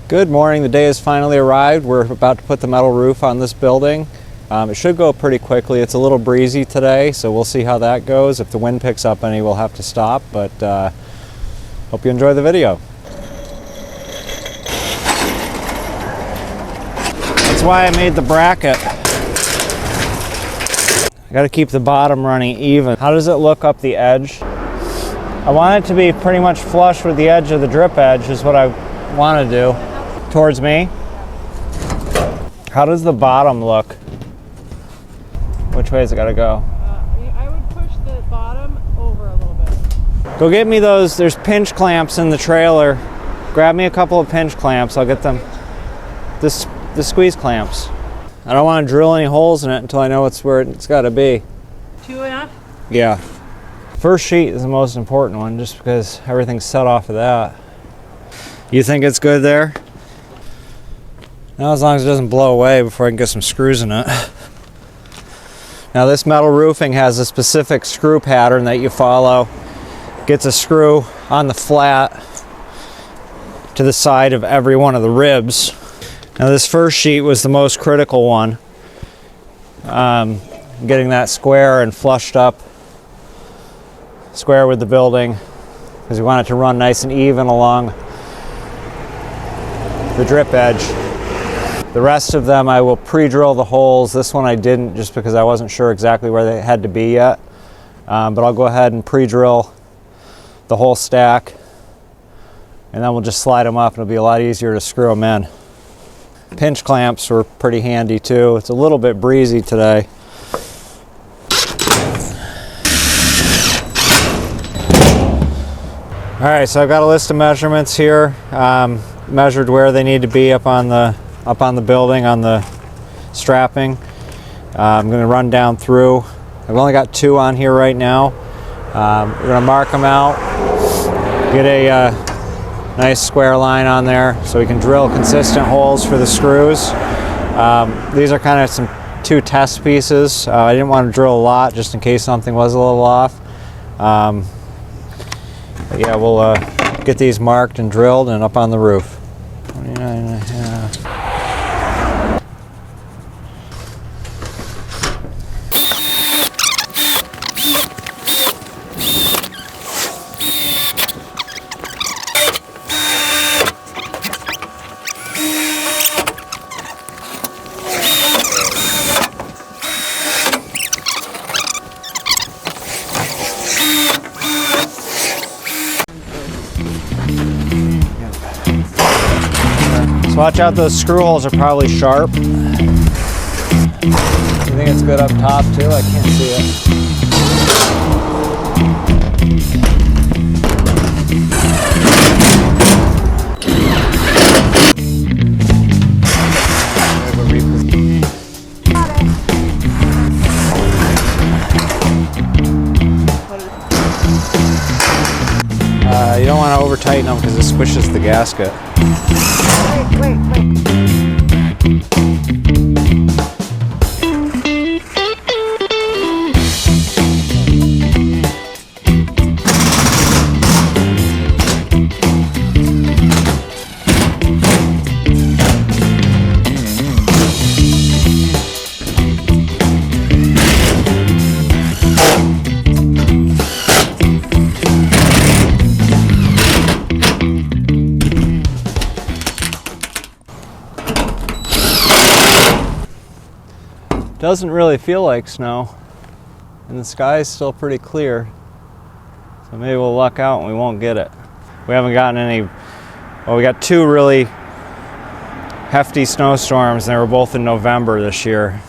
Good morning. The day has finally arrived. We're about to put the metal roof on this building. It should go pretty quickly. It's a little breezy today, so we'll see how that goes. If the wind picks up any, we'll have to stop, but hope you enjoy the video. That's why I made the bracket. I got to keep the bottom running even. How does it look up the edge? I want it to be pretty much flush with the edge of the drip edge is what I want to do. Towards me? How does the bottom look? Which way has it got to go? I would push the bottom over a little bit. Go get me those. There's pinch clamps in the trailer. Grab me a couple of pinch clamps. I'll get them. The squeeze clamps. I don't want to drill any holes in it until I know it's where it's got to be. 2 enough? Yeah. First sheet is the most important one just because everything's set off of that. You think it's good there? Now, as long as it doesn't blow away before I can get some screws in it. Now, this metal roofing has a specific screw pattern that you follow. Gets a screw on the flat to the side of every one of the ribs. Now, this first sheet was the most critical one. Getting that square and flushed up, square with the building, because we want it to run nice and even along the drip edge. The rest of them I will pre-drill the holes. This one I didn't just because I wasn't sure exactly where they had to be yet. But I'll go ahead and pre-drill the whole stack and then we'll just slide them up and it'll be a lot easier to screw them in. Pinch clamps were pretty handy too. It's a little bit breezy today. Alright, so I've got a list of measurements here. Measured where they need to be up on the building, on the strapping. I'm going to run down through. I've only got 2 on here right now. We're going to mark them out, get a nice square line on there so we can drill consistent holes for the screws. These are kind of 2 test pieces. I didn't want to drill a lot just in case something was a little off. But yeah, we'll get these marked and drilled and up on the roof. 29.5. Watch out, those screw holes are probably sharp. You think it's good up top too? I can't see it. You don't want to over tighten them because it squishes the gasket. Wait. Doesn't really feel like snow, and the sky is still pretty clear, so maybe we'll luck out and we won't get it. We haven't gotten any. Well, we got 2 really hefty snowstorms, and they were both in November this year,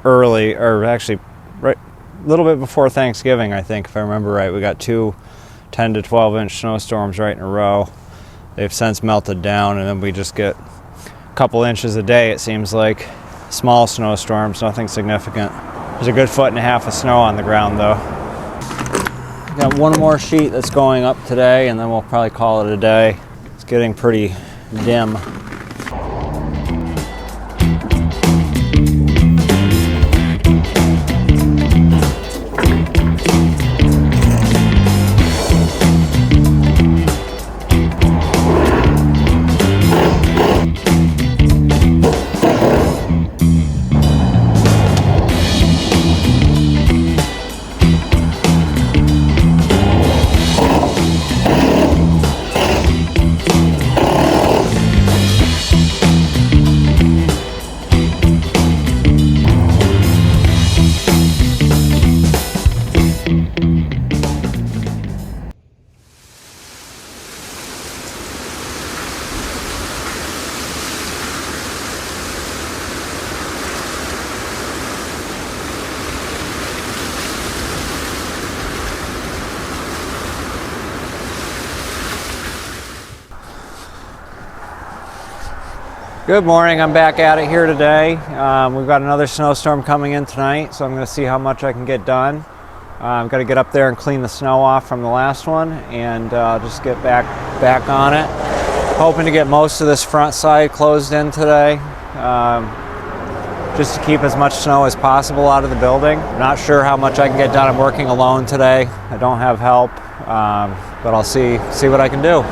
early, or actually right a little bit before Thanksgiving, I think, if I remember right. We got 2 10 to 12 inch snowstorms right in a row. They've since melted down, and then we just get a couple inches a day, it seems like. Small snowstorms, nothing significant. There's a good 1.5 feet of snow on the ground though. Got 1 more sheet that's going up today and then we'll probably call it a day. It's getting pretty dim. Good morning, I'm back at it here today. We've got another snowstorm coming in tonight, so I'm going to see how much I can get done. I've got to get up there and clean the snow off from the last one and just get back on it. Hoping to get most of this front side closed in today, just to keep as much snow as possible out of the building. I'm not sure how much I can get done. I'm working alone today. I don't have help, but I'll see what I can do.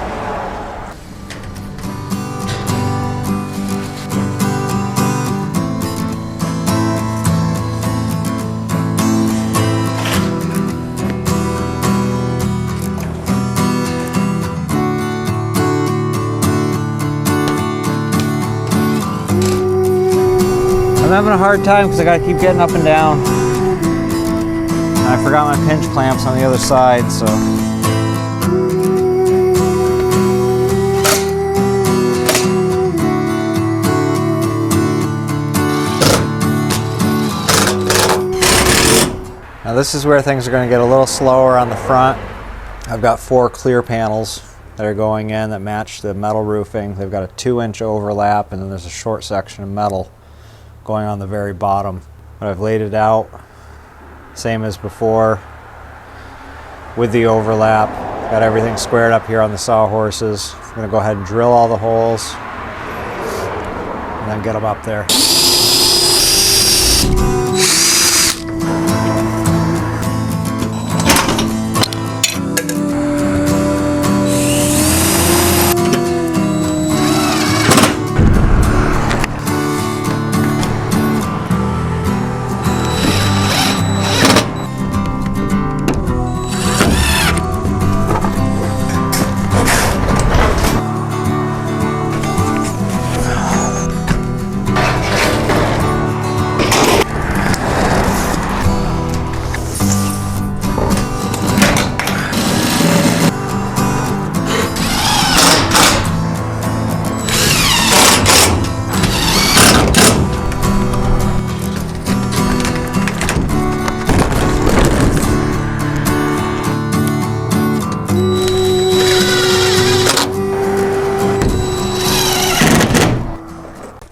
I'm having a hard time because I gotta keep getting up and down. And I forgot my pinch clamps on the other side, so. Now this is where things are gonna get a little slower on the front. I've got 4 clear panels that are going in that match the metal roofing. They've got a 2-inch overlap, and then there's a short section of metal going on the very bottom. But I've laid it out same as before with the overlap. Got everything squared up here on the sawhorses. I'm gonna go ahead and drill all the holes and then get them up there.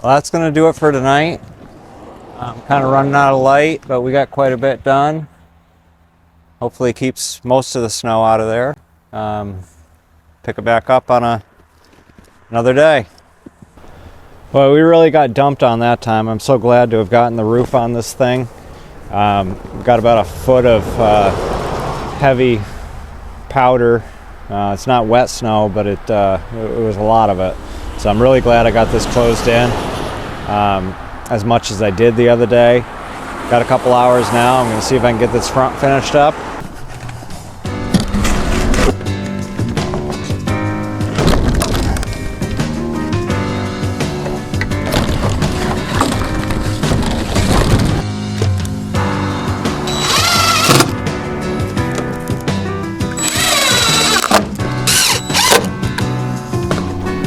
Well, that's going to do it for tonight. I'm kind of running out of light, but we got quite a bit done. Hopefully it keeps most of the snow out of there. Pick it back up on another day. Well, we really got dumped on that time. I'm so glad to have gotten the roof on this thing. We've got about a foot of heavy powder. It's not wet snow, but it was a lot of it. So I'm really glad I got this closed in as much as I did the other day. Got a couple hours now. I'm going to see if I can get this front finished up.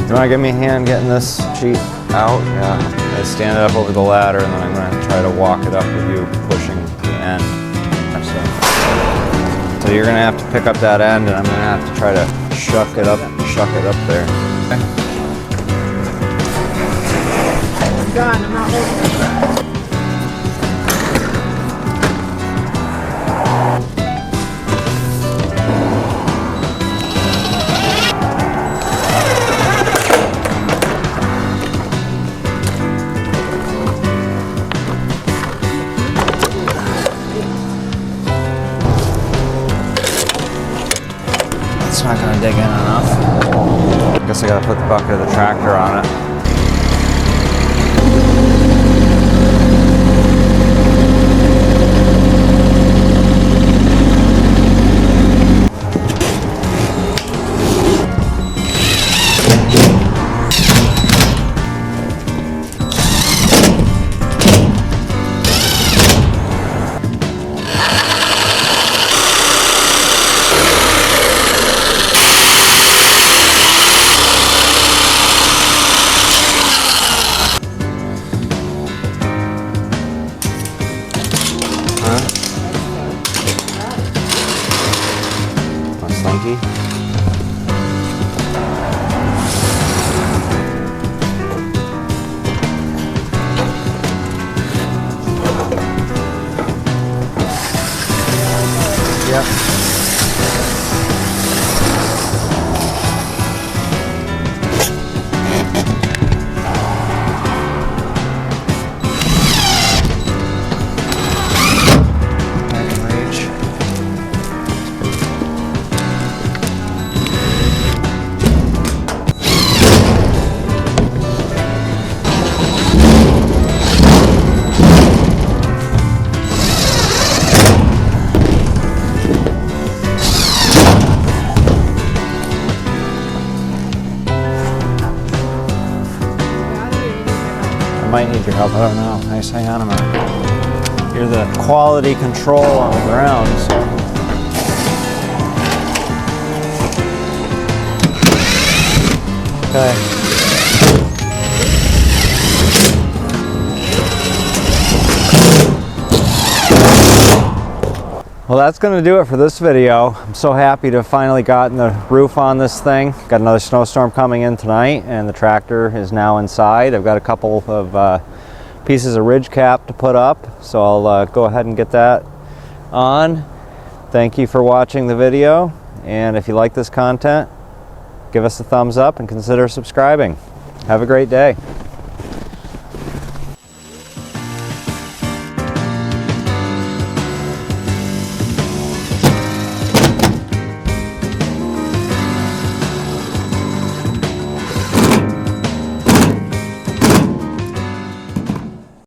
You want to give me a hand getting this sheet out? Yeah. I stand it up over the ladder, and then I'm going to try to walk it up with you pushing the end. So you're going to have to pick up that end, and I'm going to have to try to shuck it up there. I'm done. I'm not holding it. It's not going to dig in enough. I guess I got to put the bucket of the tractor on it. might need your help. I don't know. Nice, hang on a minute. You're the quality control on the ground, so. Okay. Well, that's going to do it for this video. I'm so happy to have finally gotten the roof on this thing. Got another snowstorm coming in tonight, and the tractor is now inside. I've got a couple of pieces of ridge cap to put up, so I'll go ahead and get that on. Thank you for watching the video, and if you like this content, give us a thumbs up and consider subscribing. Have a great day.